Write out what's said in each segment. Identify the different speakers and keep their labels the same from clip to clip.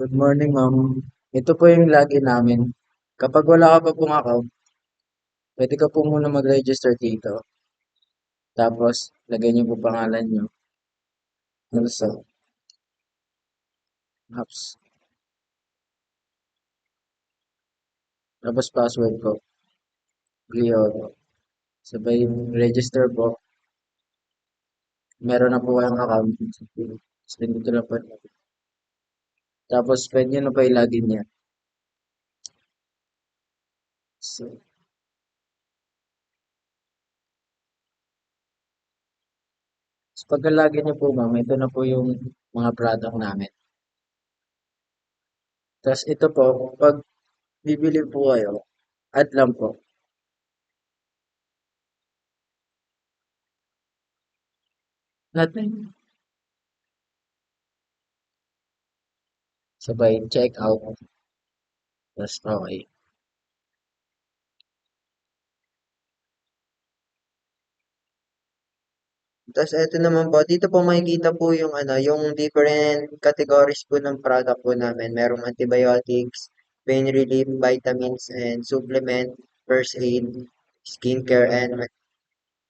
Speaker 1: Good morning, ma'am. Ito po yung login namin. Kapag wala ka pa pong account, pwede ka po muna mag-register dito. Tapos, lagay niyo po pangalan niyo. Also, apps. Tapos password ko. Clio. Sabay register po. Meron na po kayong account. Spend dito lang po. Tapos, pwede niyo na po i-login niya. So, pagka-login niyo po, ma'am, ito na po yung mga product namin. Tapos, ito po, pag bibili po kayo, add lang po. Natin. Sabay check out. Tapos, okay. Tas eto naman po, dito po makikita po yung ano, yung different categories po ng product po namin. Merong antibiotics, pain relief, vitamins and supplement, first aid, skincare and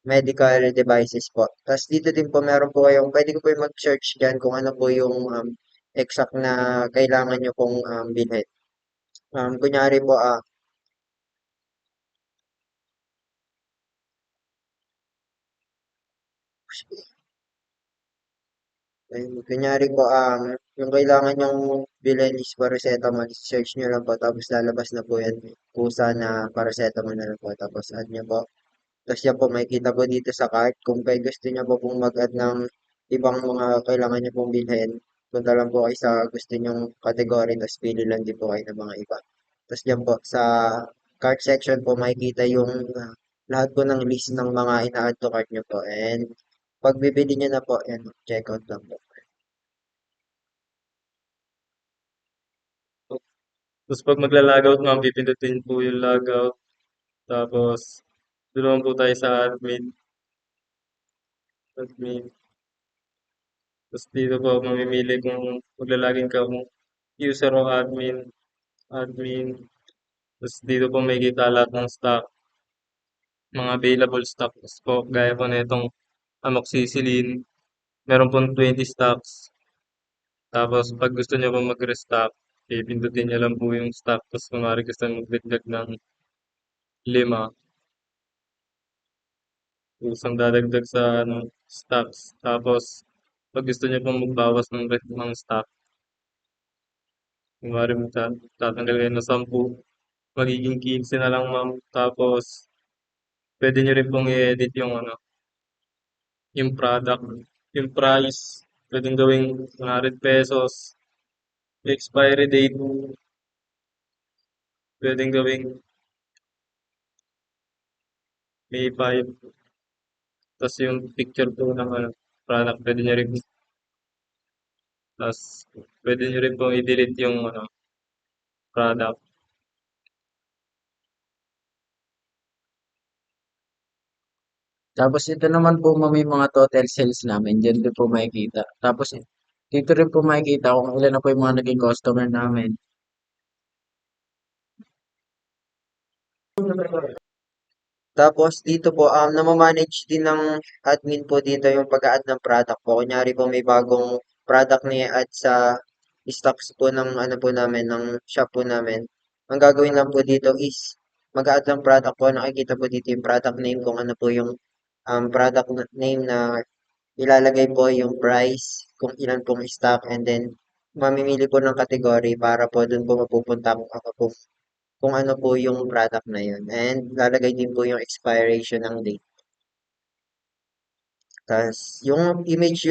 Speaker 1: medical devices po. Tas dito din po meron po kayong, pwede ko po yung mag-search dyan kung ano po yung exact na kailangan nyo pong bilhin. Kunyari po, kunyari po, yung kailangan nyong bilhin is paracetamol, search nyo lang po, tapos lalabas na po yan, kusa na paracetamol na lang po, tapos add nyo po. Tapos yan po, makikita po dito sa cart, kung kayo gusto nyo po pong mag-add ng ibang mga kailangan nyo pong bilhin, punta lang po kayo sa gusto nyong category, tapos pili lang din po kayo ng mga iba. Tapos yan po, sa cart section po, makikita yung lahat po ng list ng mga ina-add to cart nyo po, and pag bibili nyo na po, yan, check out lang po.
Speaker 2: Tapos pag magla-logout, ma'am, pipindutin po yung logout. Tapos, doon naman po tayo sa admin. Admin. Tapos dito po, mamimili kung maglalagin ka kung user o admin. Admin. Tapos dito po may kita lahat ng stock. Mga available stocks po. Gaya po na itong amoxicillin. Meron po 20 stocks. Tapos pag gusto niyo po mag-restock, pipindutin niyo lang po yung stock. Tapos kung maaari gusto niyo magdagdag ng 5. Kusang dadagdag sa ano, stocks. Tapos, pag gusto niyo pong magbawas ng stock, kunwari tatanggal kayo ng 10, magiging 15 na lang ma'am. Tapos, pwede niyo rin pong i-edit yung ano, yung product, yung price. Pwedeng gawing 100 pesos. Expiry date, pwedeng gawing May 5. Tapos yung picture po ng ano, product, pwede niyo rin, tapos pwede niyo rin pong i-delete yung ano, product.
Speaker 1: Tapos ito naman po ma'am yung mga total sales namin. Diyan din po makikita. Tapos dito rin po makikita kung ilan na po yung mga naging customer namin.
Speaker 3: Tapos dito po, namamanage din ng admin po dito yung pag-a-add ng product po. Kunyari po may bagong product na i-add sa stocks po ng ano po namin, ng shop po namin. Ang gagawin lang po dito is mag-a-add ng product po. Nakikita po dito yung product name, kung ano po yung product name na ilalagay po yung price, kung ilan pong stock, and then mamimili po ng category para po dun po mapupunta kung ako po kung ano po yung product na yun. And lalagay din po yung expiration ng date. Tapos, yung image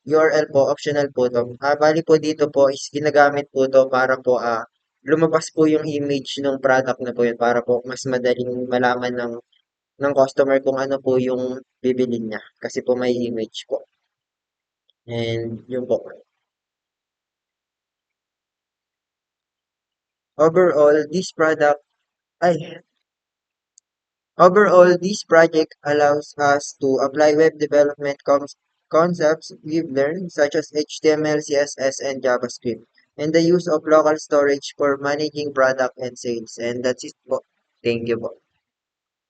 Speaker 3: URL po, optional po to. Bali po dito po is ginagamit po to para po lumabas po yung image ng product na po yun para po mas madaling malaman ng customer kung ano po yung bibilin niya. Kasi po may image po. And yun po. Overall, this product, ay, Overall, this project allows us to apply web development concepts we've learned, such as HTML, CSS, and JavaScript, and the use of local storage for managing product and sales. And that's it po. Thank you po.